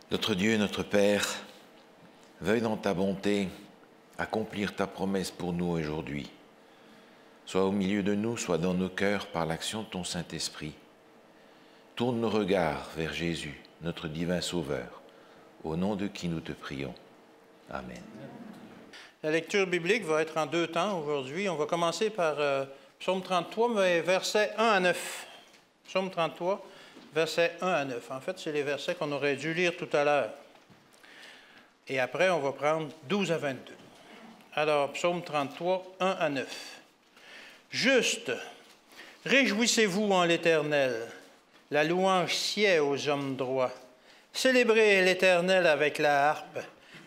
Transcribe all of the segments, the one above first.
Notre Dieu et notre Père, veuille dans ta bonté accomplir ta promesse pour nous aujourd'hui. Sois au milieu de nous, sois dans nos cœurs par l'action de ton Saint-Esprit. Tourne nos regards vers Jésus, notre divin Sauveur, au nom de qui nous te prions. Amen. La lecture biblique va être en deux temps aujourd'hui. On va commencer par Psaume 33, mais versets 1 à 9. Psaume 33, versets 1 à 9. En fait, c'est les versets qu'on aurait dû lire tout à l'heure. Et après, on va prendre 12 à 22. Alors, Psaume 33, 1 à 9. Juste, réjouissez-vous en l'Éternel. La louange sied aux hommes droits. Célébrez l'Éternel avec la harpe.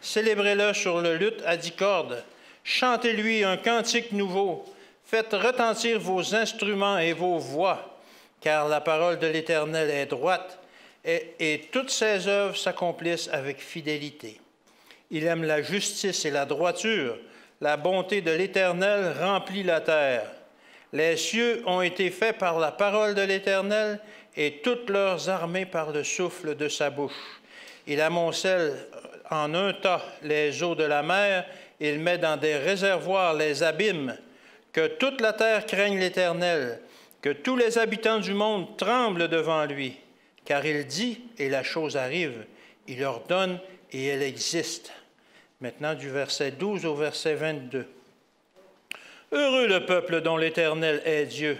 Célébrez-le sur le luth à 10 cordes. Chantez-lui un cantique nouveau. Faites retentir vos instruments et vos voix, car la parole de l'Éternel est droite et toutes ses œuvres s'accomplissent avec fidélité. Il aime la justice et la droiture. La bonté de l'Éternel remplit la terre. Les cieux ont été faits par la parole de l'Éternel et toutes leurs armées par le souffle de sa bouche. Il amoncelle en un tas les eaux de la mer, il met dans des réservoirs les abîmes. Que toute la terre craigne l'Éternel, que tous les habitants du monde tremblent devant lui. Car il dit, et la chose arrive, il ordonne, et elle existe. Maintenant, du verset 12 au verset 22. Heureux le peuple dont l'Éternel est Dieu.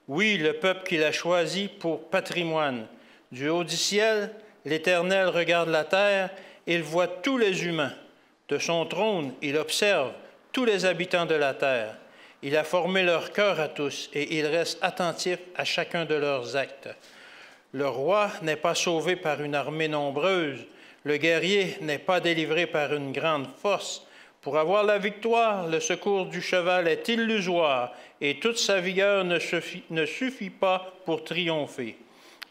Oui, le peuple qu'il a choisi pour patrimoine. Du haut du ciel, l'Éternel regarde la terre, il voit tous les humains. De son trône, il observe tous les habitants de la terre. Il a formé leur cœur à tous, et il reste attentif à chacun de leurs actes. Le roi n'est pas sauvé par une armée nombreuse, le guerrier n'est pas délivré par une grande force. Pour avoir la victoire, le secours du cheval est illusoire, et toute sa vigueur ne suffit pas pour triompher.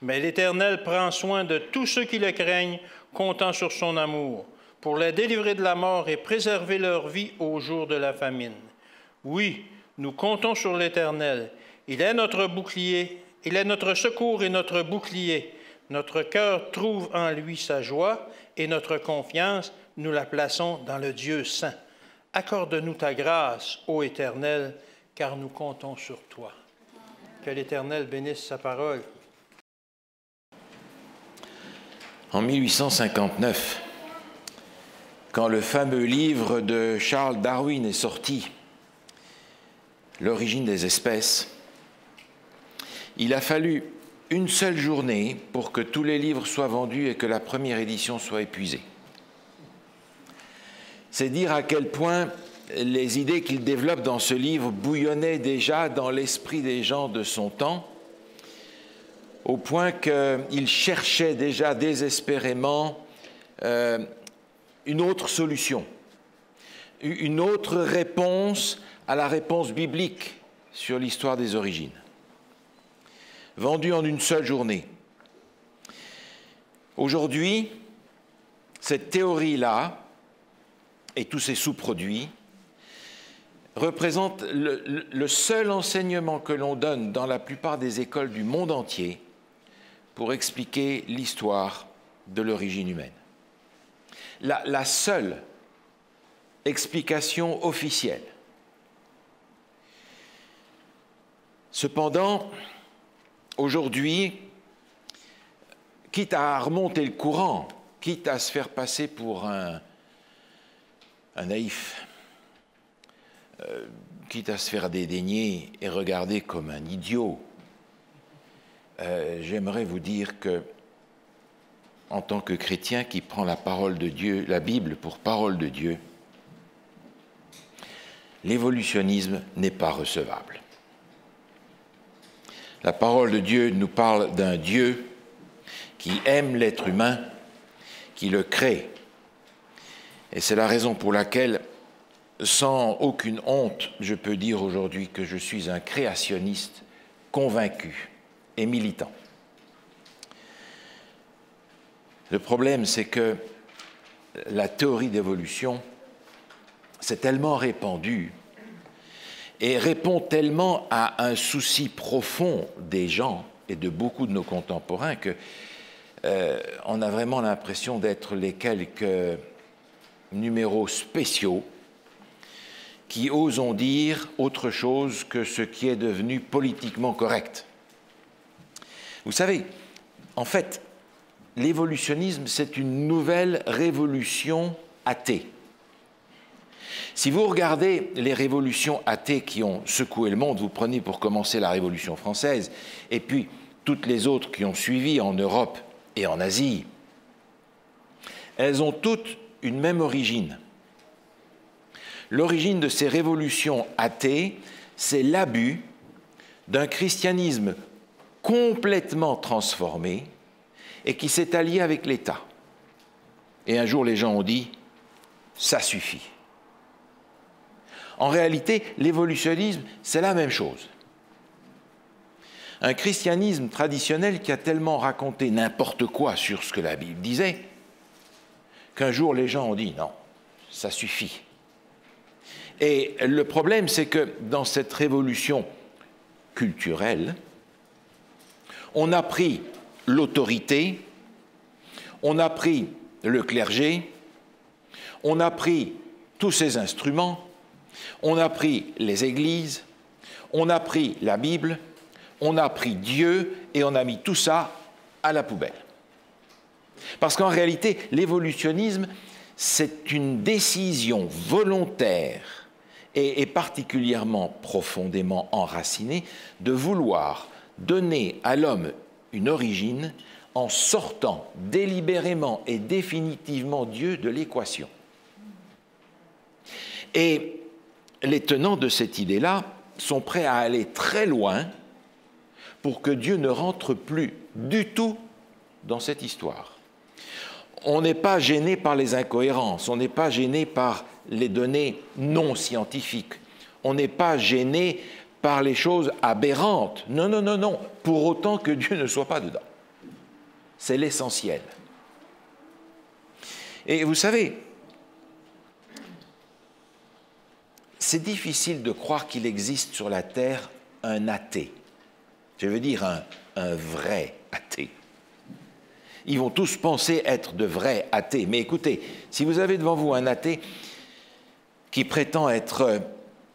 Mais l'Éternel prend soin de tous ceux qui le craignent, comptant sur son amour, pour les délivrer de la mort et préserver leur vie au jour de la famine. Oui, nous comptons sur l'Éternel. Il est notre bouclier, il est notre secours et notre bouclier. Notre cœur trouve en lui sa joie et notre confiance, nous la plaçons dans le Dieu saint. Accorde-nous ta grâce, ô Éternel, car nous comptons sur toi. Que l'Éternel bénisse sa parole. En 1859, quand le fameux livre de Charles Darwin est sorti, L'origine des espèces, il a fallu une seule journée pour que tous les livres soient vendus et que la première édition soit épuisée. C'est dire à quel point les idées qu'il développe dans ce livre bouillonnaient déjà dans l'esprit des gens de son temps, au point qu'il cherchait déjà désespérément une autre solution, une autre réponse à la réponse biblique sur l'histoire des origines. Vendu en une seule journée. Aujourd'hui, cette théorie-là et tous ses sous-produits représentent le seul enseignement que l'on donne dans la plupart des écoles du monde entier pour expliquer l'histoire de l'origine humaine. La seule explication officielle. Cependant, aujourd'hui, quitte à remonter le courant, quitte à se faire passer pour un naïf, quitte à se faire dédaigner et regarder comme un idiot, j'aimerais vous dire que, en tant que chrétien qui prend la parole de Dieu, la Bible pour parole de Dieu, l'évolutionnisme n'est pas recevable. La parole de Dieu nous parle d'un Dieu qui aime l'être humain, qui le crée. Et c'est la raison pour laquelle, sans aucune honte, je peux dire aujourd'hui que je suis un créationniste convaincu et militant. Le problème, c'est que la théorie d'évolution s'est tellement répandue et répond tellement à un souci profond des gens et de beaucoup de nos contemporains que on a vraiment l'impression d'être les quelques numéros spéciaux qui osent dire autre chose que ce qui est devenu politiquement correct. Vous savez, en fait, l'évolutionnisme, c'est une nouvelle révolution athée. Si vous regardez les révolutions athées qui ont secoué le monde, vous prenez pour commencer la Révolution française, et puis toutes les autres qui ont suivi en Europe et en Asie, elles ont toutes une même origine. L'origine de ces révolutions athées, c'est l'abus d'un christianisme complètement transformé et qui s'est allié avec l'État. Et un jour, les gens ont dit « ça suffit ». En réalité, l'évolutionnisme, c'est la même chose. Un christianisme traditionnel qui a tellement raconté n'importe quoi sur ce que la Bible disait, qu'un jour les gens ont dit « non, ça suffit ». Et le problème, c'est que dans cette révolution culturelle, on a pris l'autorité, on a pris le clergé, on a pris tous ces instruments, on a pris les églises, on a pris la Bible, on a pris Dieu et on a mis tout ça à la poubelle. Parce qu'en réalité, l'évolutionnisme, c'est une décision volontaire et particulièrement profondément enracinée de vouloir donner à l'homme une origine en sortant délibérément et définitivement Dieu de l'équation. Et les tenants de cette idée-là sont prêts à aller très loin pour que Dieu ne rentre plus du tout dans cette histoire. On n'est pas gêné par les incohérences, on n'est pas gêné par les données non scientifiques, on n'est pas gêné par les choses aberrantes. Non, non, non, non, pour autant que Dieu ne soit pas dedans. C'est l'essentiel. Et vous savez, c'est difficile de croire qu'il existe sur la terre un athée. Je veux dire un vrai athée. Ils vont tous penser être de vrais athées. Mais écoutez, si vous avez devant vous un athée qui prétend être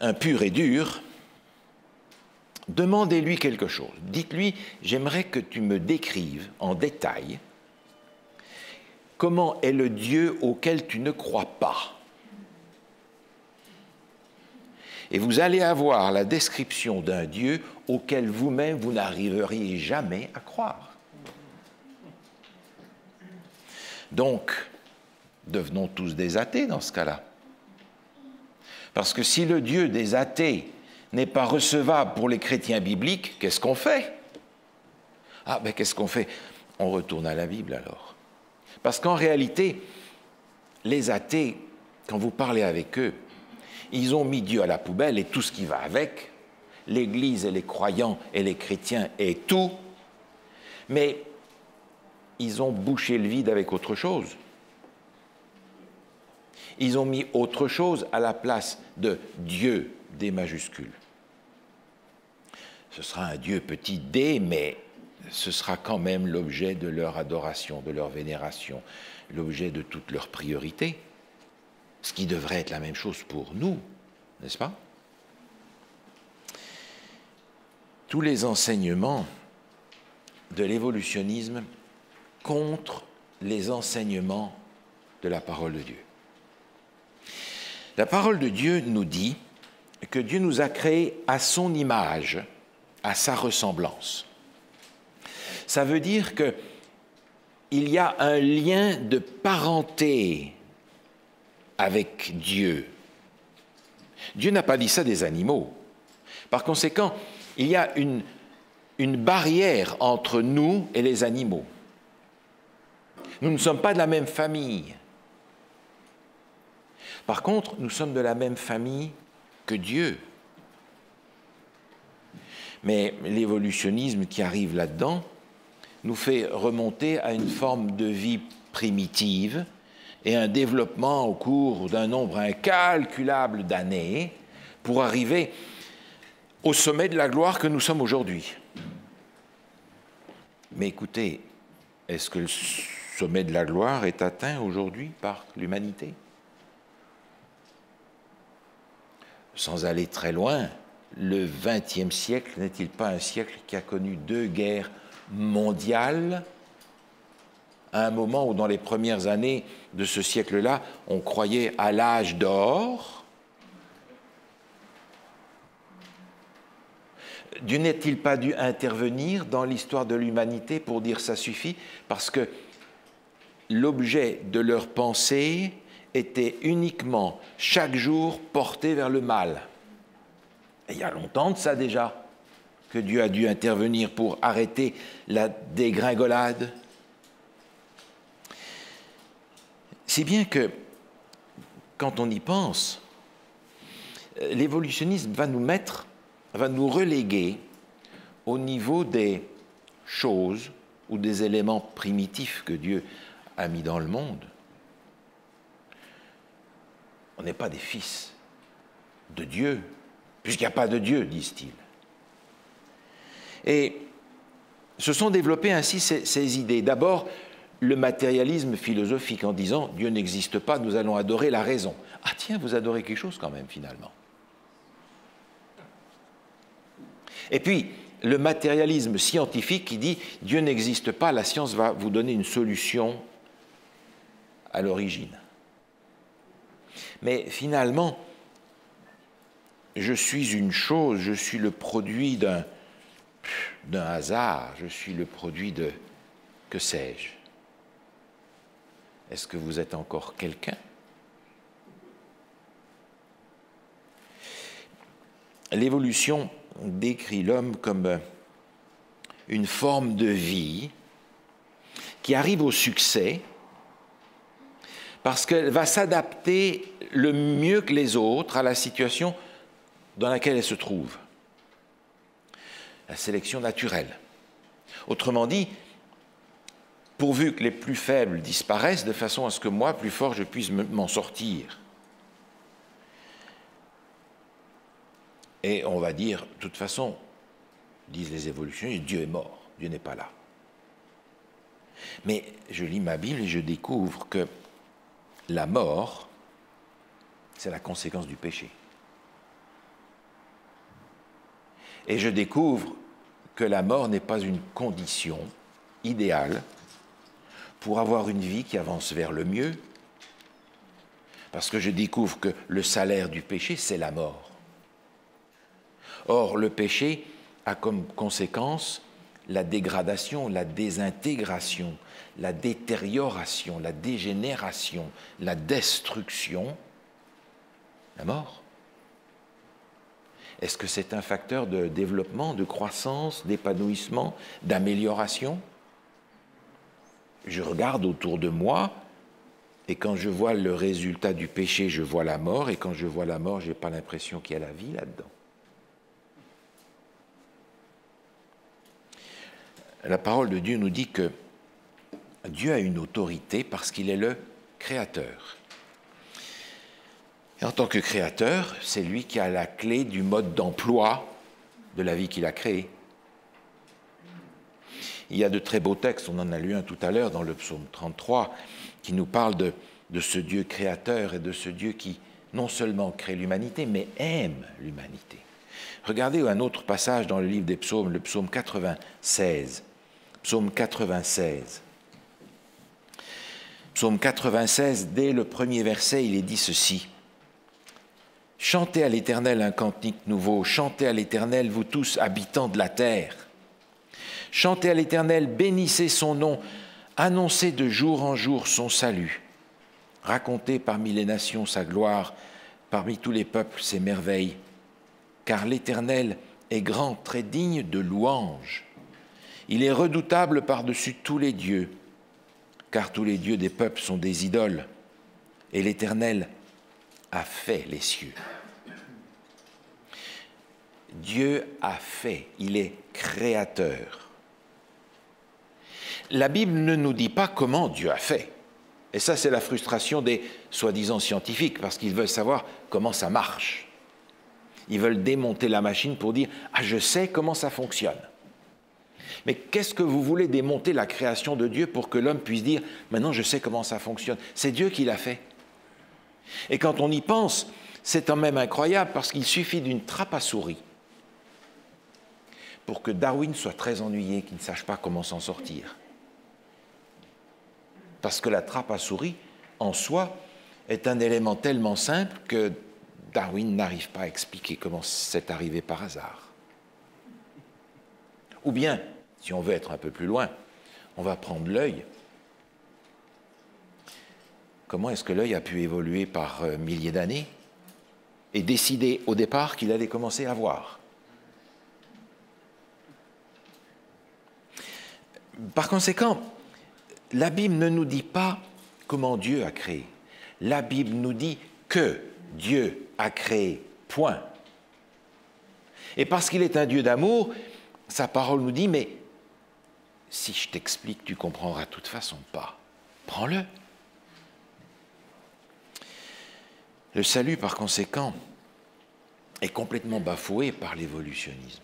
un pur et dur, demandez-lui quelque chose. Dites-lui, j'aimerais que tu me décrives en détail comment est le Dieu auquel tu ne crois pas. Et vous allez avoir la description d'un Dieu auquel vous-même, vous n'arriveriez jamais à croire. Donc, devenons tous des athées dans ce cas-là. Parce que si le Dieu des athées n'est pas recevable pour les chrétiens bibliques, qu'est-ce qu'on fait? Ah, ben qu'est-ce qu'on fait? On retourne à la Bible alors. Parce qu'en réalité, les athées, quand vous parlez avec eux, ils ont mis Dieu à la poubelle et tout ce qui va avec, l'Église et les croyants et les chrétiens et tout, mais ils ont bouché le vide avec autre chose. Ils ont mis autre chose à la place de Dieu, D majuscule. Ce sera un Dieu petit d, mais ce sera quand même l'objet de leur adoration, de leur vénération, l'objet de toutes leurs priorités. Ce qui devrait être la même chose pour nous, n'est-ce pas? Tous les enseignements de l'évolutionnisme contre les enseignements de la parole de Dieu. La parole de Dieu nous dit que Dieu nous a créés à son image, à sa ressemblance. Ça veut dire qu'il y a un lien de parenté avec Dieu. Dieu n'a pas dit ça des animaux. Par conséquent, il y a une barrière entre nous et les animaux. Nous ne sommes pas de la même famille. Par contre, nous sommes de la même famille que Dieu. Mais l'évolutionnisme qui arrive là-dedans nous fait remonter à une forme de vie primitive et un développement au cours d'un nombre incalculable d'années pour arriver au sommet de la gloire que nous sommes aujourd'hui. Mais écoutez, est-ce que le sommet de la gloire est atteint aujourd'hui par l'humanité? Sans aller très loin, le XXe siècle n'est-il pas un siècle qui a connu 2 guerres mondiales, à un moment où dans les premières années de ce siècle-là, on croyait à l'âge d'or? Dieu n'est-il pas dû intervenir dans l'histoire de l'humanité pour dire ça suffit? Parce que l'objet de leur pensée était uniquement, chaque jour, porté vers le mal. Et il y a longtemps de ça déjà, que Dieu a dû intervenir pour arrêter la dégringolade. Si bien que, quand on y pense, l'évolutionnisme va nous reléguer au niveau des choses ou des éléments primitifs que Dieu a mis dans le monde. On n'est pas des fils de Dieu, puisqu'il n'y a pas de Dieu, disent-ils. Et se sont développées ainsi ces idées. D'abord, le matérialisme philosophique en disant « Dieu n'existe pas, nous allons adorer la raison ». Ah tiens, vous adorez quelque chose quand même, finalement. Et puis, le matérialisme scientifique qui dit « Dieu n'existe pas, la science va vous donner une solution à l'origine ». Mais finalement, je suis une chose, je suis le produit d'un hasard, je suis le produit de, que sais-je? Est-ce que vous êtes encore quelqu'un? L'évolution décrit l'homme comme une forme de vie qui arrive au succès parce qu'elle va s'adapter le mieux que les autres à la situation dans laquelle elle se trouve. La sélection naturelle. Autrement dit, pourvu que les plus faibles disparaissent, de façon à ce que moi, plus fort, je puisse m'en sortir. Et on va dire, de toute façon, disent les évolutionnistes, Dieu est mort, Dieu n'est pas là. Mais je lis ma Bible et je découvre que la mort, c'est la conséquence du péché. Et je découvre que la mort n'est pas une condition idéale pour avoir une vie qui avance vers le mieux, parce que je découvre que le salaire du péché, c'est la mort. Or, le péché a comme conséquence la dégradation, la désintégration, la détérioration, la dégénération, la destruction, la mort. Est-ce que c'est un facteur de développement, de croissance, d'épanouissement, d'amélioration? Je regarde autour de moi et quand je vois le résultat du péché, je vois la mort, et quand je vois la mort, je n'ai pas l'impression qu'il y a la vie là-dedans. La parole de Dieu nous dit que Dieu a une autorité parce qu'il est le Créateur. Et en tant que Créateur, c'est lui qui a la clé du mode d'emploi de la vie qu'il a créée. Il y a de très beaux textes, on en a lu un tout à l'heure dans le psaume 33, qui nous parle de ce Dieu créateur et de ce Dieu qui non seulement crée l'humanité, mais aime l'humanité. Regardez un autre passage dans le livre des psaumes, le psaume 96. Psaume 96. Psaume 96, dès le premier verset, il est dit ceci. « Chantez à l'Éternel un cantique nouveau, chantez à l'Éternel, vous tous habitants de la terre. Chantez à l'Éternel, bénissez son nom, annoncez de jour en jour son salut. Racontez parmi les nations sa gloire, parmi tous les peuples ses merveilles. Car l'Éternel est grand, très digne de louange. Il est redoutable par-dessus tous les dieux, car tous les dieux des peuples sont des idoles, et l'Éternel a fait les cieux. » Dieu a fait, il est créateur. La Bible ne nous dit pas comment Dieu a fait. Et ça, c'est la frustration des soi-disant scientifiques, parce qu'ils veulent savoir comment ça marche. Ils veulent démonter la machine pour dire « Ah, je sais comment ça fonctionne ». Mais qu'est-ce que vous voulez démonter la création de Dieu pour que l'homme puisse dire « Maintenant, je sais comment ça fonctionne ». C'est Dieu qui l'a fait. Et quand on y pense, c'est quand même incroyable parce qu'il suffit d'une trappe à souris pour que Darwin soit très ennuyé, qu'il ne sache pas comment s'en sortir. Parce que la trappe à souris, en soi, est un élément tellement simple que Darwin n'arrive pas à expliquer comment c'est arrivé par hasard. Ou bien, si on veut être un peu plus loin, on va prendre l'œil. Comment est-ce que l'œil a pu évoluer par milliers d'années et décider au départ qu'il allait commencer à voir? Par conséquent, la Bible ne nous dit pas comment Dieu a créé. La Bible nous dit que Dieu a créé, point. Et parce qu'il est un Dieu d'amour, sa parole nous dit, mais si je t'explique, tu comprendras de toute façon pas. Prends-le. Le salut, par conséquent, est complètement bafoué par l'évolutionnisme.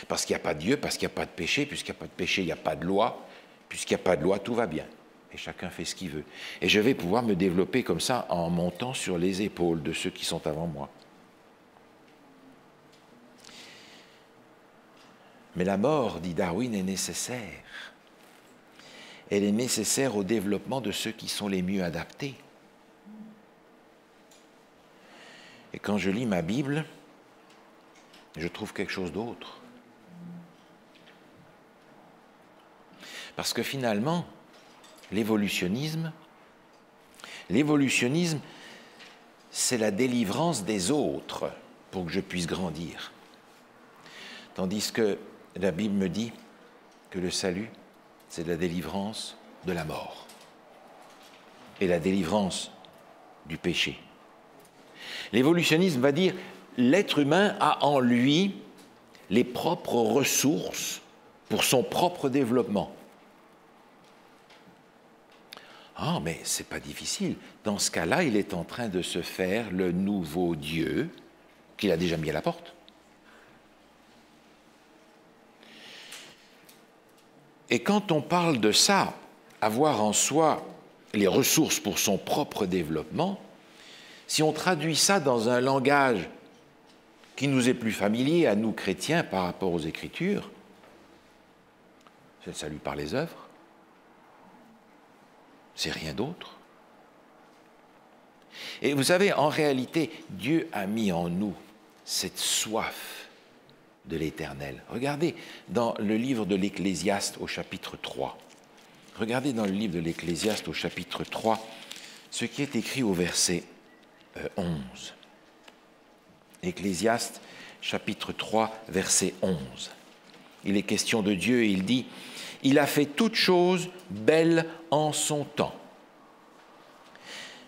Parce qu'il n'y a pas de Dieu, parce qu'il n'y a pas de péché, puisqu'il n'y a pas de péché, il n'y a pas de loi, puisqu'il n'y a pas de loi, tout va bien. Et chacun fait ce qu'il veut. Et je vais pouvoir me développer comme ça en montant sur les épaules de ceux qui sont avant moi. Mais la mort, dit Darwin, est nécessaire. Elle est nécessaire au développement de ceux qui sont les mieux adaptés. Et quand je lis ma Bible, je trouve quelque chose d'autre. Parce que finalement, l'évolutionnisme, c'est la délivrance des autres pour que je puisse grandir. Tandis que la Bible me dit que le salut, c'est la délivrance de la mort et la délivrance du péché. L'évolutionnisme va dire l'être humain a en lui les propres ressources pour son propre développement. Ah, mais c'est pas difficile. Dans ce cas-là, il est en train de se faire le nouveau Dieu qu'il a déjà mis à la porte. Et quand on parle de ça, avoir en soi les ressources pour son propre développement, si on traduit ça dans un langage qui nous est plus familier à nous chrétiens par rapport aux Écritures, c'est le salut par les œuvres. C'est rien d'autre. Et vous savez, en réalité, Dieu a mis en nous cette soif de l'Éternel. Regardez dans le livre de l'Ecclésiaste au chapitre 3. Regardez dans le livre de l'Ecclésiaste au chapitre 3 ce qui est écrit au verset 11. Ecclésiaste chapitre 3 verset 11. Il est question de Dieu et il dit « Il a fait toutes choses belles en son temps.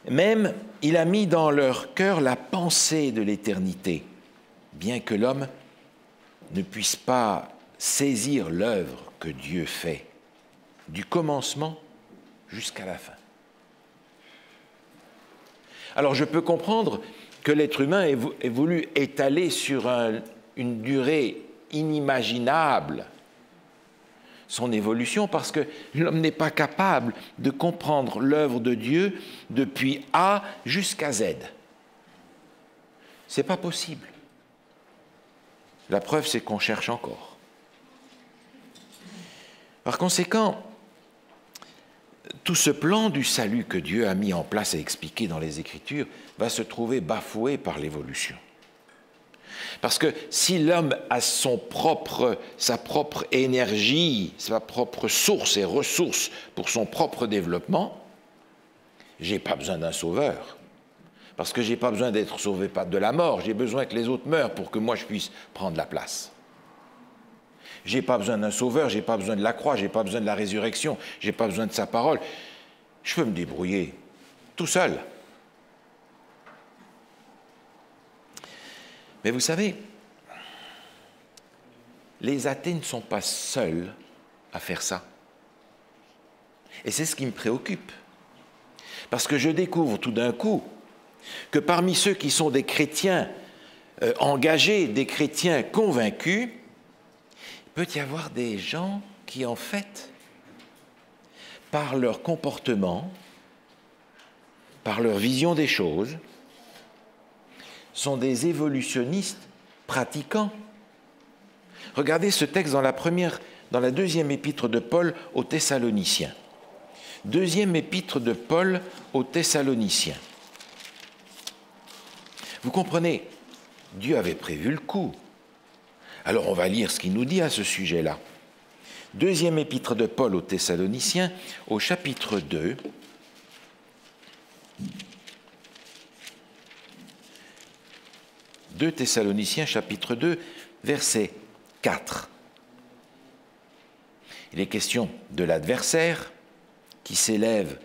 Même il a mis dans leur cœur la pensée de l'éternité, bien que l'homme ne puisse pas saisir l'œuvre que Dieu fait, du commencement jusqu'à la fin. » Alors je peux comprendre que l'être humain ait voulu étaler sur une durée inimaginable son évolution, parce que l'homme n'est pas capable de comprendre l'œuvre de Dieu depuis A jusqu'à Z. Ce n'est pas possible. La preuve, c'est qu'on cherche encore. Par conséquent, tout ce plan du salut que Dieu a mis en place et expliqué dans les Écritures va se trouver bafoué par l'évolution. Parce que si l'homme a sa propre énergie, sa propre source et ressources pour son propre développement, je n'ai pas besoin d'un sauveur. Parce que je n'ai pas besoin d'être sauvé de la mort, j'ai besoin que les autres meurent pour que moi je puisse prendre la place. Je n'ai pas besoin d'un sauveur, je n'ai pas besoin de la croix, je n'ai pas besoin de la résurrection, je n'ai pas besoin de sa parole. Je peux me débrouiller tout seul. Mais vous savez, les athées ne sont pas seuls à faire ça. Et c'est ce qui me préoccupe. Parce que je découvre tout d'un coup que parmi ceux qui sont des chrétiens engagés, des chrétiens convaincus, peut y avoir des gens qui, en fait, par leur comportement, par leur vision des choses, sont des évolutionnistes pratiquants. Regardez ce texte dans la deuxième épître de Paul aux Thessaloniciens. Deuxième épître de Paul aux Thessaloniciens. Vous comprenez, Dieu avait prévu le coup. Alors on va lire ce qu'il nous dit à ce sujet-là. Deuxième épître de Paul aux Thessaloniciens, au chapitre 2. Deux Thessaloniciens, chapitre 2, verset 4. Il est question de l'adversaire qui s'élève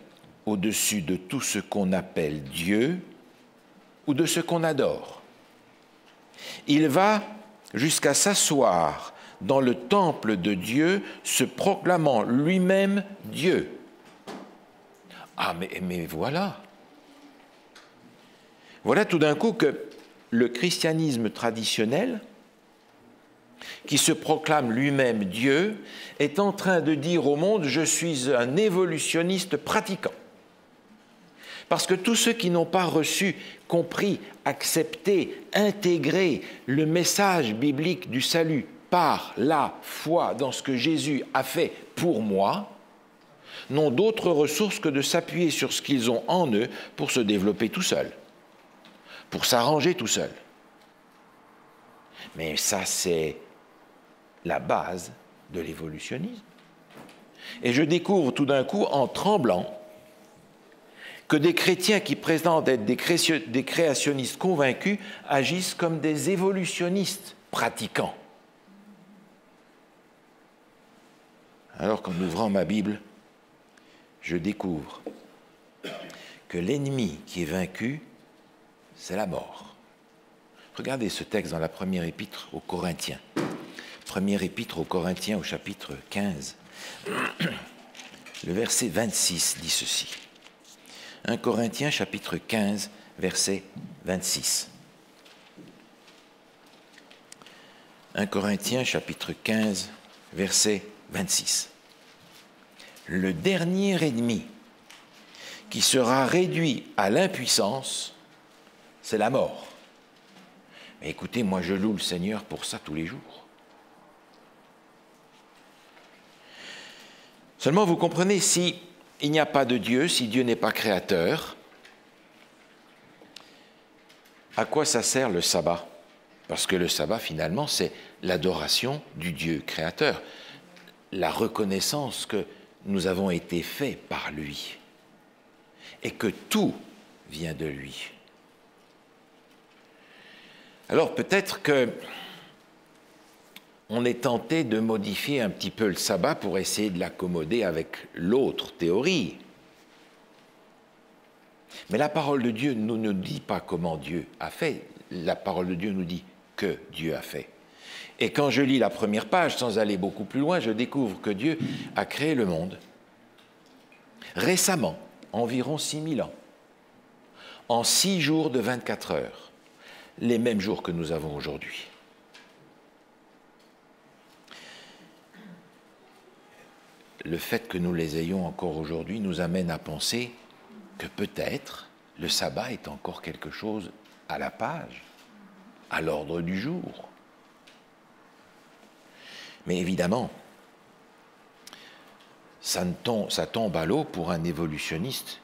au-dessus de tout ce qu'on appelle Dieu ou de ce qu'on adore. Il va jusqu'à s'asseoir dans le temple de Dieu, se proclamant lui-même Dieu. Ah, mais voilà. Voilà tout d'un coup que le christianisme traditionnel, qui se proclame lui-même Dieu, est en train de dire au monde « je suis un évolutionniste pratiquant ». Parce que tous ceux qui n'ont pas reçu, compris, accepté, intégré le message biblique du salut par la foi dans ce que Jésus a fait pour moi, n'ont d'autre ressource que de s'appuyer sur ce qu'ils ont en eux pour se développer tout seuls, pour s'arranger tout seuls. Mais ça, c'est la base de l'évolutionnisme. Et je découvre tout d'un coup, en tremblant, que des chrétiens qui prétendent être des créationnistes convaincus agissent comme des évolutionnistes pratiquants. Alors qu'en ouvrant ma Bible, je découvre que l'ennemi qui est vaincu, c'est la mort. Regardez ce texte dans la première épître aux Corinthiens. Première épître aux Corinthiens au chapitre 15. Le verset 26 dit ceci. 1 Corinthiens chapitre 15, verset 26. 1 Corinthiens chapitre 15, verset 26. Le dernier ennemi qui sera réduit à l'impuissance, c'est la mort. Mais écoutez, moi je loue le Seigneur pour ça tous les jours. Seulement vous comprenez, si il n'y a pas de Dieu, si Dieu n'est pas créateur, à quoi ça sert le sabbat? Parce que le sabbat, finalement, c'est l'adoration du Dieu créateur, la reconnaissance que nous avons été faits par lui et que tout vient de lui. Alors peut-être que on est tenté de modifier un petit peu le sabbat pour essayer de l'accommoder avec l'autre théorie. Mais la parole de Dieu ne nous dit pas comment Dieu a fait. La parole de Dieu nous dit que Dieu a fait. Et quand je lis la première page, sans aller beaucoup plus loin, je découvre que Dieu a créé le monde récemment, environ 6000 ans, en 6 jours de 24 heures, les mêmes jours que nous avons aujourd'hui. Le fait que nous les ayons encore aujourd'hui nous amène à penser que peut-être le sabbat est encore quelque chose à la page, à l'ordre du jour. Mais évidemment, ça tombe à l'eau pour un évolutionniste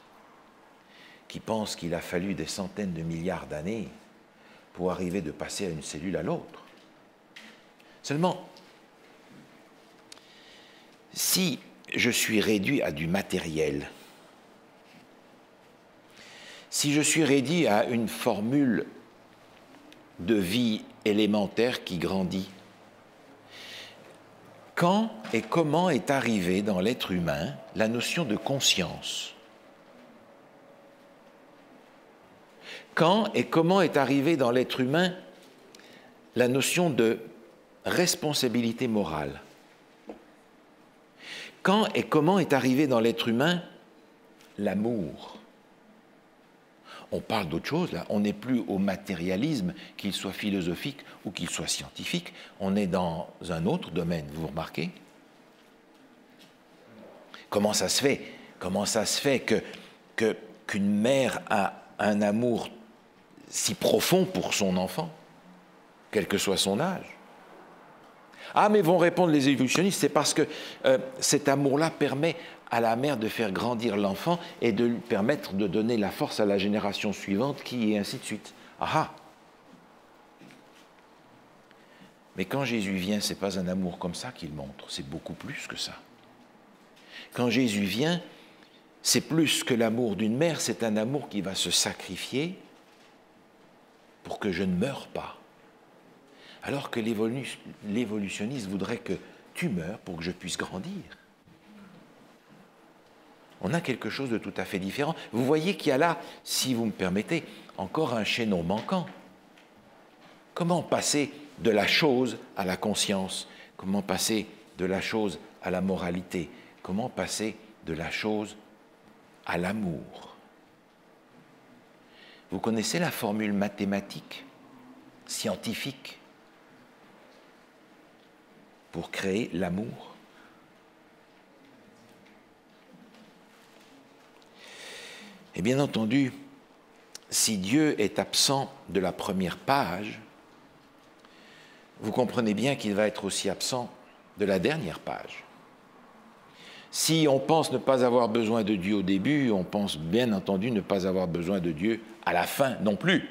qui pense qu'il a fallu des centaines de milliards d'années pour arriver de passer d'une cellule à l'autre. Seulement, si je suis réduit à du matériel, si je suis réduit à une formule de vie élémentaire qui grandit, quand et comment est arrivée dans l'être humain la notion de conscience? Quand et comment est arrivée dans l'être humain la notion de responsabilité morale? Quand et comment est arrivé dans l'être humain l'amour? on parle d'autre chose, là. On n'est plus au matérialisme, qu'il soit philosophique ou qu'il soit scientifique. On est dans un autre domaine, vous remarquez? Comment ça se fait? Comment ça se fait qu'une mère a un amour si profond pour son enfant, quel que soit son âge? Ah, mais vont répondre les évolutionnistes, c'est parce que cet amour-là permet à la mère de faire grandir l'enfant et de lui permettre de donner la force à la génération suivante, qui et ainsi de suite. Ah ah! Mais quand Jésus vient, ce n'est pas un amour comme ça qu'il montre, c'est beaucoup plus que ça. Quand Jésus vient, c'est plus que l'amour d'une mère, c'est un amour qui va se sacrifier pour que je ne meure pas. Alors que l'évolutionniste voudrait que tu meurs pour que je puisse grandir. On a quelque chose de tout à fait différent. Vous voyez qu'il y a là, si vous me permettez, encore un chaînon manquant. Comment passer de la chose à la conscience? Comment passer de la chose à la moralité? Comment passer de la chose à l'amour? Vous connaissez la formule mathématique, scientifique, pour créer l'amour? Et bien entendu, si Dieu est absent de la première page, vous comprenez bien qu'il va être aussi absent de la dernière page. Si on pense ne pas avoir besoin de Dieu au début, on pense bien entendu ne pas avoir besoin de Dieu à la fin non plus.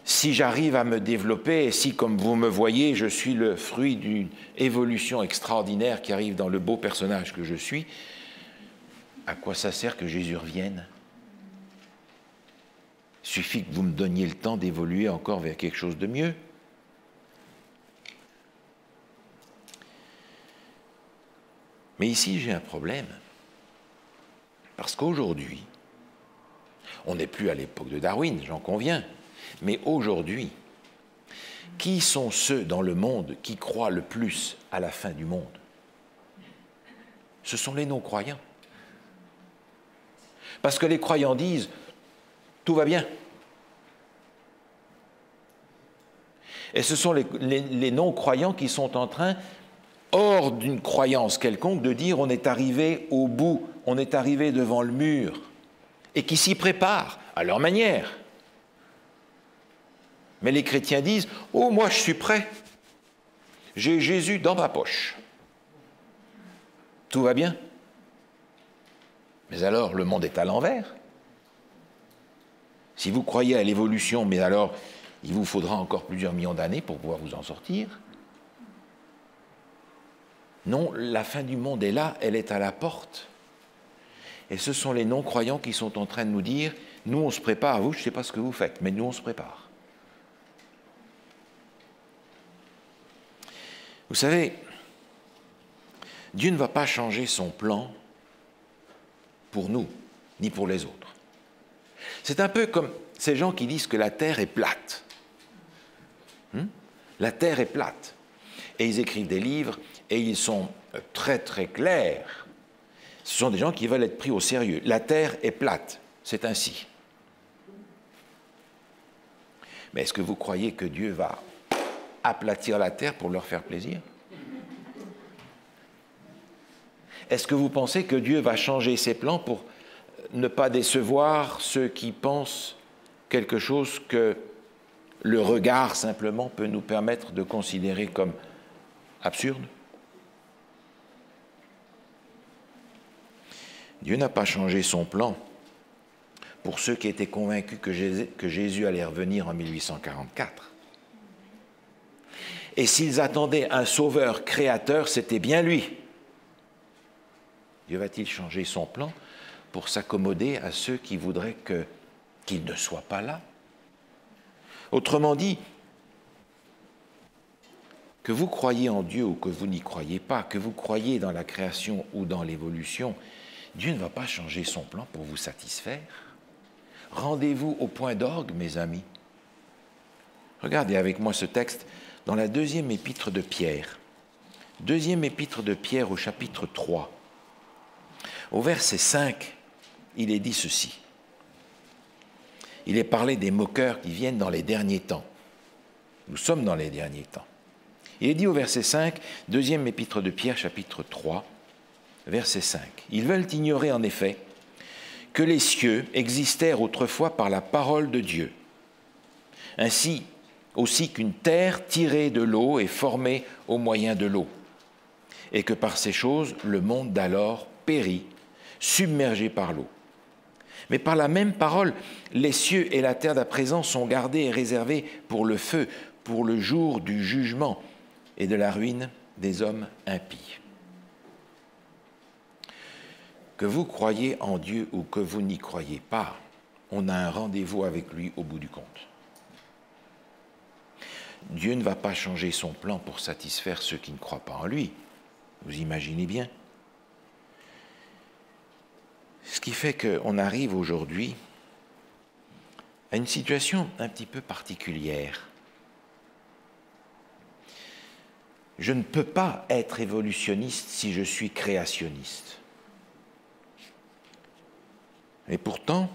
Si j'arrive à me développer, et si, comme vous me voyez, je suis le fruit d'une évolution extraordinaire qui arrive dans le beau personnage que je suis, à quoi ça sert que Jésus revienne? Il suffit que vous me donniez le temps d'évoluer encore vers quelque chose de mieux. Mais ici, j'ai un problème. Parce qu'aujourd'hui, on n'est plus à l'époque de Darwin, j'en conviens, mais aujourd'hui, qui sont ceux dans le monde qui croient le plus à la fin du monde? Ce sont les non-croyants. Parce que les croyants disent « tout va bien ». Et ce sont les non-croyants qui sont en train, hors d'une croyance quelconque, de dire on est arrivé au bout, on est arrivé devant le mur, et qui s'y préparent à leur manière. Mais les chrétiens disent « oh, moi je suis prêt, j'ai Jésus dans ma poche, tout va bien ». Mais alors, le monde est à l'envers. Si vous croyez à l'évolution, mais alors, il vous faudra encore plusieurs millions d'années pour pouvoir vous en sortir. Non, la fin du monde est là, elle est à la porte. Et ce sont les non-croyants qui sont en train de nous dire, nous on se prépare, vous je ne sais pas ce que vous faites, mais nous on se prépare. Vous savez, Dieu ne va pas changer son plan pour nous, ni pour les autres. C'est un peu comme ces gens qui disent que la Terre est plate. La Terre est plate. Et ils écrivent des livres, et ils sont très très clairs. Ce sont des gens qui veulent être pris au sérieux. La Terre est plate, c'est ainsi. Mais est-ce que vous croyez que Dieu va aplatir la Terre pour leur faire plaisir? Est-ce que vous pensez que Dieu va changer ses plans pour ne pas décevoir ceux qui pensent quelque chose que le regard simplement peut nous permettre de considérer comme absurde? Dieu n'a pas changé son plan pour ceux qui étaient convaincus que Jésus allait revenir en 1844. Et s'ils attendaient un sauveur créateur, c'était bien lui. Dieu va-t-il changer son plan pour s'accommoder à ceux qui voudraient qu'il ne soit pas là? Autrement dit, que vous croyez en Dieu ou que vous n'y croyez pas, que vous croyez dans la création ou dans l'évolution, Dieu ne va pas changer son plan pour vous satisfaire. Rendez-vous au point d'orgue, mes amis. Regardez avec moi ce texte dans la deuxième épître de Pierre. Deuxième épître de Pierre au chapitre 3. Au verset 5, il est dit ceci. Il est parlé des moqueurs qui viennent dans les derniers temps. Nous sommes dans les derniers temps. Il est dit au verset 5, deuxième épître de Pierre, chapitre 3, verset 5. Ils veulent ignorer en effet que les cieux existèrent autrefois par la parole de Dieu, ainsi aussi qu'une terre tirée de l'eau est formée au moyen de l'eau, et que par ces choses le monde d'alors périt, submergé par l'eau. Mais par la même parole, les cieux et la terre d'à présent sont gardés et réservés pour le feu, pour le jour du jugement et de la ruine des hommes impies. Que vous croyez en Dieu ou que vous n'y croyez pas, on a un rendez-vous avec lui au bout du compte. Dieu ne va pas changer son plan pour satisfaire ceux qui ne croient pas en lui. Vous imaginez bien. Ce qui fait qu'on arrive aujourd'hui à une situation un petit peu particulière. Je ne peux pas être évolutionniste si je suis créationniste. Et pourtant,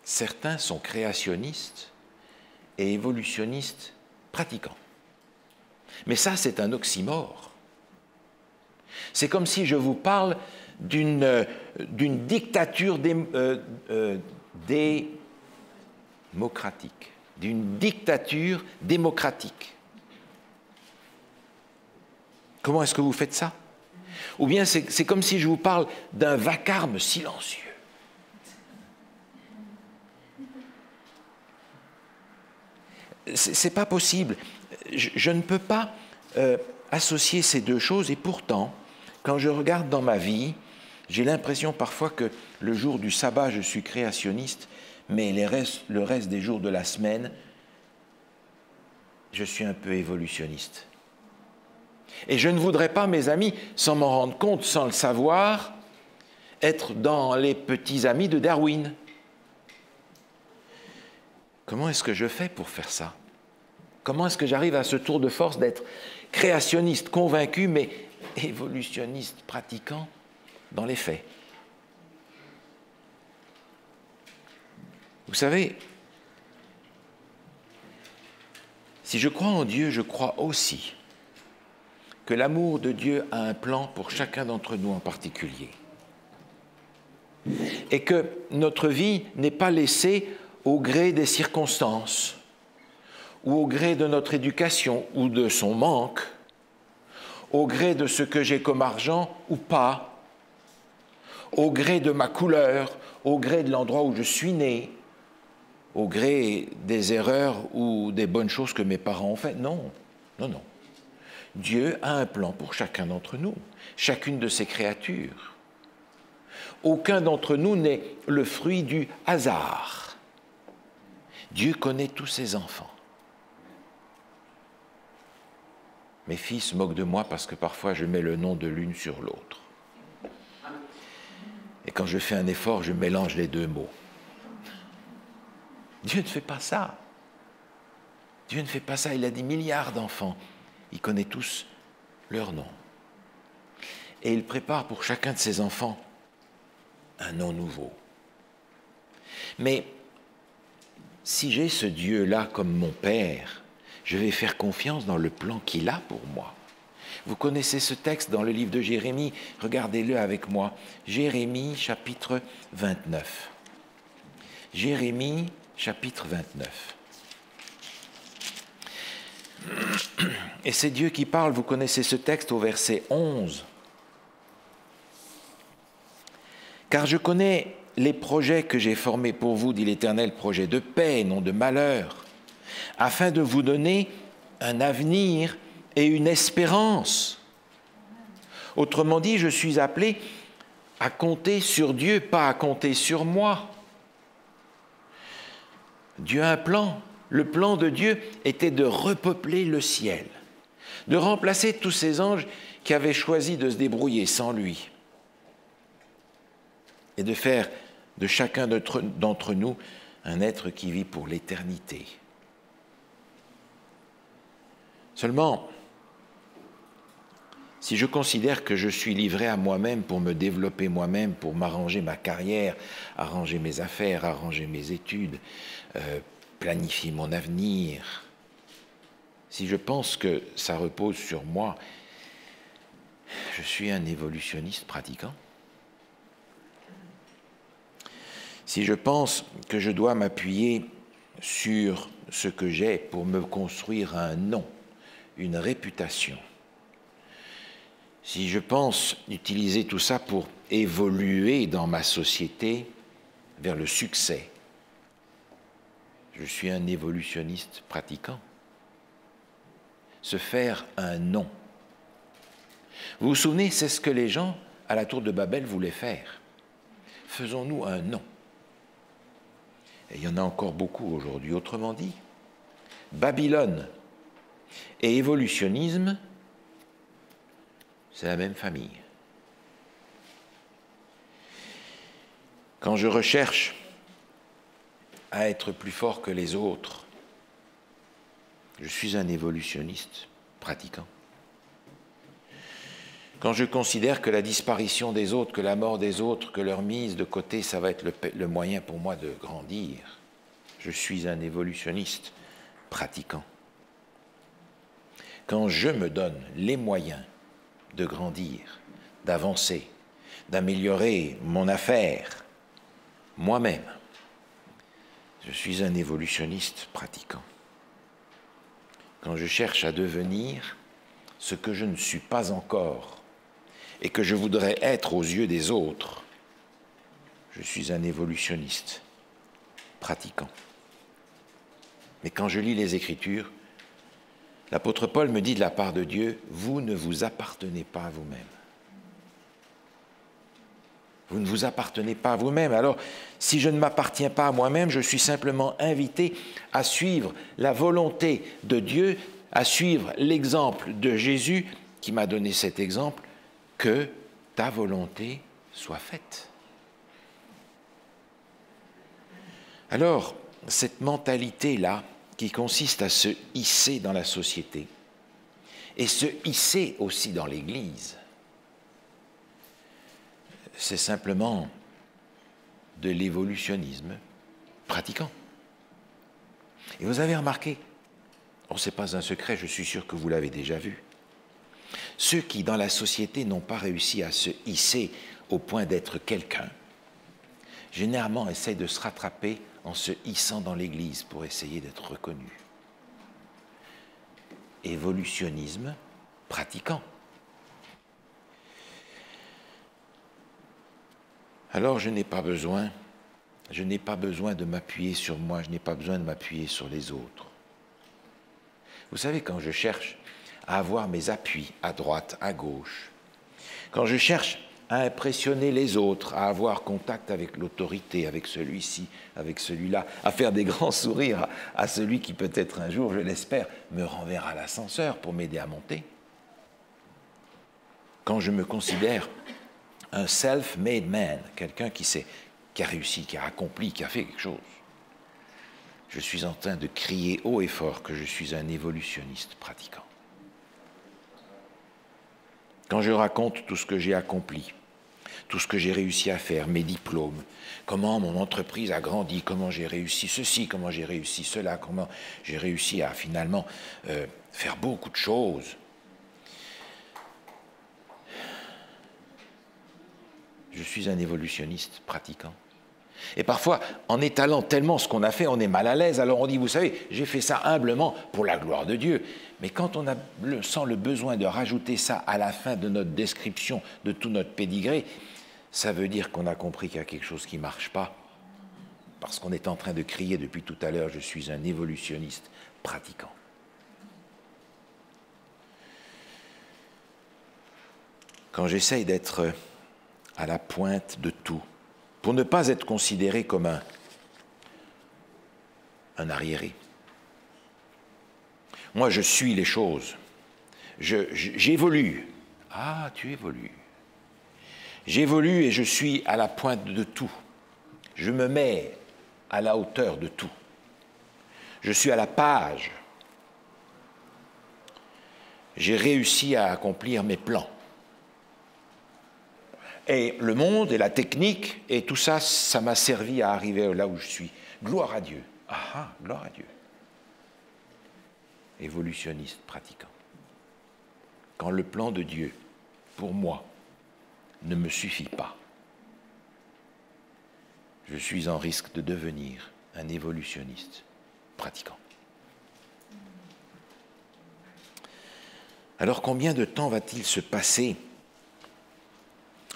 certains sont créationnistes et évolutionnistes pratiquants. Mais ça, c'est un oxymore. C'est comme si je vous parle d'une dictature démocratique, d'une dictature démocratique. Comment est-ce que vous faites ça? Ou bien c'est comme si je vous parle d'un vacarme silencieux. C'est pas possible. Je ne peux pas associer ces deux choses, et pourtant, quand je regarde dans ma vie, j'ai l'impression parfois que le jour du sabbat, je suis créationniste, mais le reste des jours de la semaine, je suis un peu évolutionniste. Et je ne voudrais pas, mes amis, sans m'en rendre compte, sans le savoir, être dans les petits amis de Darwin. Comment est-ce que je fais pour faire ça? Comment est-ce que j'arrive à ce tour de force d'être créationniste convaincu, mais évolutionniste pratiquant dans les faits? Vous savez, si je crois en Dieu, je crois aussi que l'amour de Dieu a un plan pour chacun d'entre nous en particulier. Et que notre vie n'est pas laissée au gré des circonstances, ou au gré de notre éducation, ou de son manque, au gré de ce que j'ai comme argent ou pas, au gré de ma couleur, au gré de l'endroit où je suis né, au gré des erreurs ou des bonnes choses que mes parents ont faites. Non, non, non. Dieu a un plan pour chacun d'entre nous, chacune de ses créatures. Aucun d'entre nous n'est le fruit du hasard. Dieu connaît tous ses enfants. Mes filles se moquent de moi parce que parfois je mets le nom de l'une sur l'autre. Et quand je fais un effort, je mélange les deux mots. Dieu ne fait pas ça. Dieu ne fait pas ça. Il a des milliards d'enfants. Il connaît tous leurs noms. Et il prépare pour chacun de ses enfants un nom nouveau. Mais si j'ai ce Dieu-là comme mon Père, je vais faire confiance dans le plan qu'il a pour moi. Vous connaissez ce texte dans le livre de Jérémie, regardez-le avec moi. Jérémie, chapitre 29. Jérémie, chapitre 29. Et c'est Dieu qui parle, vous connaissez ce texte au verset 11. « Car je connais les projets que j'ai formés pour vous, dit l'Éternel, projets de paix, non de malheur, afin de vous donner un avenir et une espérance. Autrement dit, je suis appelé à compter sur Dieu, pas à compter sur moi. Dieu a un plan. Le plan de Dieu était de repeupler le ciel, de remplacer tous ces anges qui avaient choisi de se débrouiller sans lui et de faire de chacun d'entre nous un être qui vit pour l'éternité. Seulement, si je considère que je suis livré à moi-même pour me développer moi-même, pour m'arranger ma carrière, arranger mes affaires, arranger mes études, planifier mon avenir, si je pense que ça repose sur moi, je suis un évolutionniste pratiquant. Si je pense que je dois m'appuyer sur ce que j'ai pour me construire un nom, une réputation, si je pense utiliser tout ça pour évoluer dans ma société vers le succès, je suis un évolutionniste pratiquant. Se faire un nom. Vous vous souvenez, c'est ce que les gens à la tour de Babel voulaient faire. Faisons-nous un nom. Et il y en a encore beaucoup aujourd'hui. Autrement dit, Babylone et évolutionnisme, c'est la même famille. Quand je recherche à être plus fort que les autres, je suis un évolutionniste pratiquant. Quand je considère que la disparition des autres, que la mort des autres, que leur mise de côté, ça va être le moyen pour moi de grandir, je suis un évolutionniste pratiquant. Quand je me donne les moyens de grandir, d'avancer, d'améliorer mon affaire, moi-même, je suis un évolutionniste pratiquant. Quand je cherche à devenir ce que je ne suis pas encore et que je voudrais être aux yeux des autres, je suis un évolutionniste pratiquant. Mais quand je lis les Écritures, l'apôtre Paul me dit de la part de Dieu, vous ne vous appartenez pas à vous-même. Vous ne vous appartenez pas à vous-même. Alors, si je ne m'appartiens pas à moi-même, je suis simplement invité à suivre la volonté de Dieu, à suivre l'exemple de Jésus, qui m'a donné cet exemple, que ta volonté soit faite. Alors, cette mentalité-là, qui consiste à se hisser dans la société, et se hisser aussi dans l'Église, c'est simplement de l'évolutionnisme pratiquant. Et vous avez remarqué, ce n'est pas un secret, je suis sûr que vous l'avez déjà vu, ceux qui, dans la société, n'ont pas réussi à se hisser au point d'être quelqu'un, généralement essayent de se rattraper en se hissant dans l'Église pour essayer d'être reconnus. Évolutionnisme pratiquant. Alors je n'ai pas besoin de m'appuyer sur moi, je n'ai pas besoin de m'appuyer sur les autres. Vous savez, quand je cherche à avoir mes appuis à droite, à gauche, quand je cherche à impressionner les autres, à avoir contact avec l'autorité, avec celui-ci, avec celui-là, à faire des grands sourires à celui qui peut-être un jour, je l'espère, me renverra l'ascenseur pour m'aider à monter. Quand je me considère un self-made man, quelqu'un qui a réussi, qui a accompli, qui a fait quelque chose, je suis en train de crier haut et fort que je suis un évolutionniste pratiquant. Quand je raconte tout ce que j'ai accompli, tout ce que j'ai réussi à faire, mes diplômes, comment mon entreprise a grandi, comment j'ai réussi ceci, comment j'ai réussi cela, comment j'ai réussi à finalement faire beaucoup de choses. Je suis un évolutionniste pratiquant. Et parfois, en étalant tellement ce qu'on a fait, on est mal à l'aise. Alors on dit, vous savez, j'ai fait ça humblement pour la gloire de Dieu. Mais quand on sent le besoin de rajouter ça à la fin de notre description, de tout notre pédigré, ça veut dire qu'on a compris qu'il y a quelque chose qui ne marche pas. Parce qu'on est en train de crier depuis tout à l'heure, je suis un évolutionniste pratiquant. Quand j'essaye d'être à la pointe de tout, pour ne pas être considéré comme un arriéré. Moi, je suis les choses. J'évolue. Ah, tu évolues. J'évolue et je suis à la pointe de tout. Je me mets à la hauteur de tout. Je suis à la page. J'ai réussi à accomplir mes plans. Et le monde et la technique, et tout ça, ça m'a servi à arriver là où je suis. Gloire à Dieu. Ah, gloire à Dieu. Évolutionniste pratiquant. Quand le plan de Dieu, pour moi, ne me suffit pas, je suis en risque de devenir un évolutionniste pratiquant. Alors combien de temps va-t-il se passer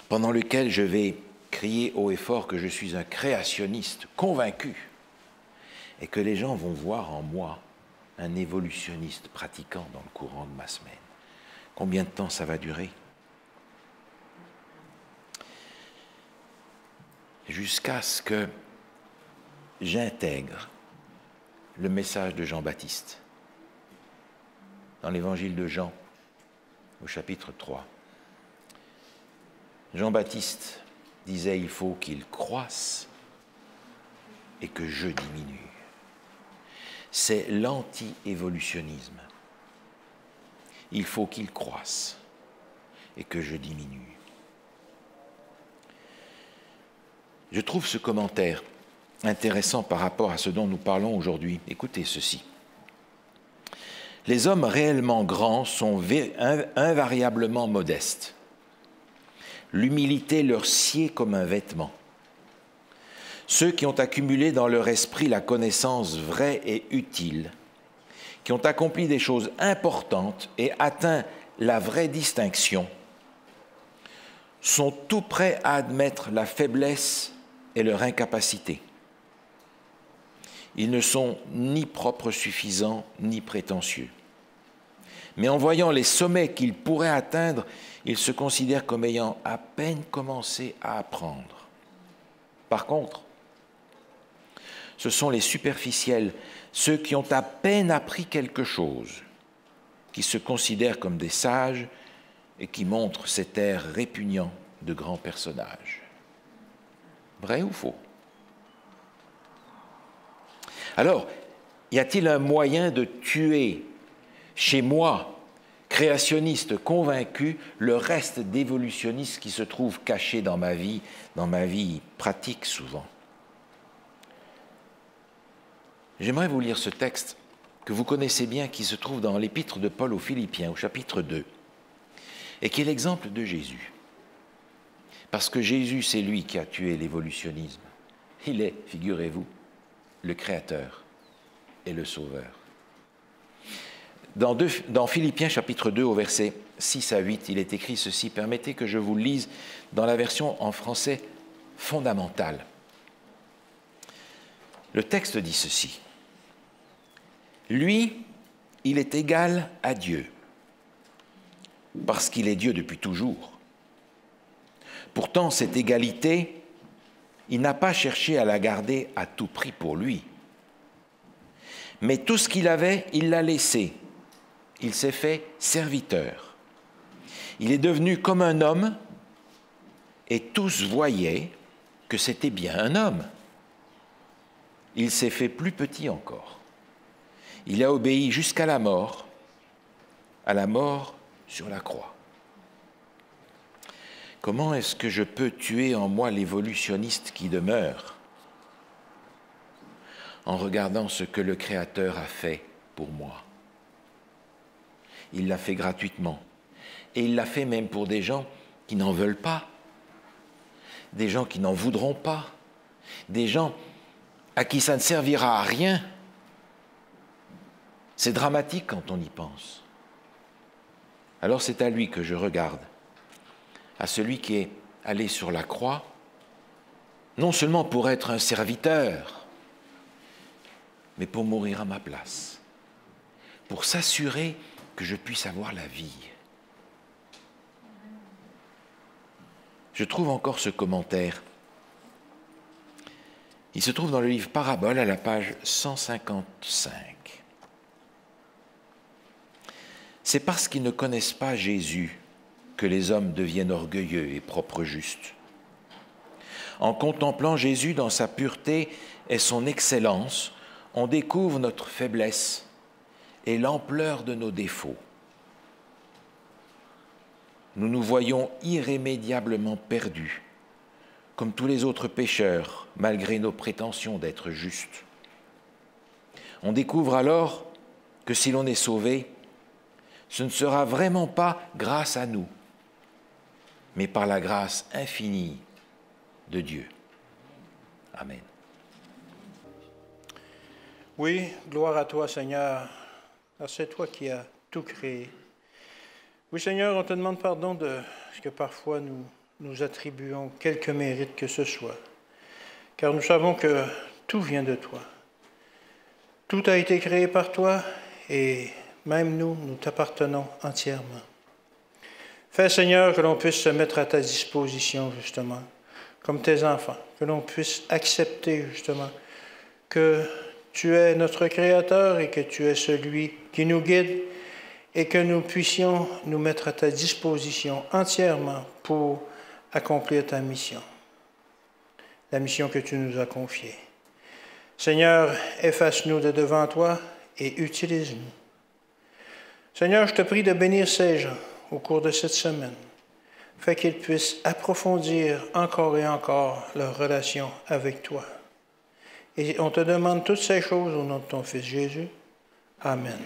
pendant lequel je vais crier haut et fort que je suis un créationniste convaincu et que les gens vont voir en moi un évolutionniste pratiquant dans le courant de ma semaine? Combien de temps ça va durer? Jusqu'à ce que j'intègre le message de Jean-Baptiste dans l'évangile de Jean, au chapitre 3. Jean-Baptiste disait « Il faut qu'il croisse et que je diminue ». C'est l'anti-évolutionnisme. Il faut qu'il croisse et que je diminue. Je trouve ce commentaire intéressant par rapport à ce dont nous parlons aujourd'hui. Écoutez ceci. Les hommes réellement grands sont invariablement modestes. L'humilité leur sied comme un vêtement. Ceux qui ont accumulé dans leur esprit la connaissance vraie et utile, qui ont accompli des choses importantes et atteint la vraie distinction, sont tout prêts à admettre la faiblesse et leur incapacité. Ils ne sont ni propres suffisants, ni prétentieux. Mais en voyant les sommets qu'ils pourraient atteindre, ils se considèrent comme ayant à peine commencé à apprendre. Par contre, ce sont les superficiels, ceux qui ont à peine appris quelque chose, qui se considèrent comme des sages et qui montrent cet air répugnant de grands personnages. Vrai ou faux? Alors, y a-t-il un moyen de tuer chez moi, créationniste convaincu, le reste d'évolutionniste qui se trouve caché dans ma vie pratique souvent? J'aimerais vous lire ce texte que vous connaissez bien, qui se trouve dans l'épître de Paul aux Philippiens, au chapitre 2, et qui est l'exemple de Jésus. Parce que Jésus, c'est lui qui a tué l'évolutionnisme. Il est, figurez-vous, le Créateur et le Sauveur. Dans Philippiens chapitre 2, au verset 6 à 8, il est écrit ceci. Permettez que je vous le lise dans la version en français fondamentale. Le texte dit ceci. Lui, il est égal à Dieu, parce qu'il est Dieu depuis toujours. Pourtant, cette égalité, il n'a pas cherché à la garder à tout prix pour lui. Mais tout ce qu'il avait, il l'a laissé. Il s'est fait serviteur. Il est devenu comme un homme, et tous voyaient que c'était bien un homme. Il s'est fait plus petit encore. Il a obéi jusqu'à la mort sur la croix. Comment est-ce que je peux tuer en moi l'évolutionniste qui demeure? En regardant ce que le Créateur a fait pour moi. Il l'a fait gratuitement. Et il l'a fait même pour des gens qui n'en veulent pas. Des gens qui n'en voudront pas. Des gens à qui ça ne servira à rien. C'est dramatique quand on y pense. Alors c'est à lui que je regarde. À celui qui est allé sur la croix, non seulement pour être un serviteur, mais pour mourir à ma place, pour s'assurer que je puisse avoir la vie. Je trouve encore ce commentaire. Il se trouve dans le livre Paraboles à la page 155. C'est parce qu'ils ne connaissent pas Jésus que les hommes deviennent orgueilleux et propres justes. En contemplant Jésus dans sa pureté et son excellence, on découvre notre faiblesse et l'ampleur de nos défauts. nous nous voyons irrémédiablement perdus, comme tous les autres pécheurs, malgré nos prétentions d'être justes. On découvre alors que si l'on est sauvé, ce ne sera vraiment pas grâce à nous, mais par la grâce infinie de Dieu. Amen. Oui, gloire à toi, Seigneur, car c'est toi qui as tout créé. Oui, Seigneur, on te demande pardon de ce que parfois nous attribuons quelque mérite que ce soit, car nous savons que tout vient de toi. Tout a été créé par toi et même nous t'appartenons entièrement. Fais, Seigneur, que l'on puisse se mettre à ta disposition, justement, comme tes enfants, que l'on puisse accepter, justement, que tu es notre Créateur et que tu es celui qui nous guide et que nous puissions nous mettre à ta disposition entièrement pour accomplir ta mission, la mission que tu nous as confiée. Seigneur, efface-nous de devant toi et utilise-nous. Seigneur, je te prie de bénir ces gens au cours de cette semaine. Fais qu'ils puissent approfondir encore et encore leur relation avec toi. Et on te demande toutes ces choses au nom de ton Fils Jésus. Amen.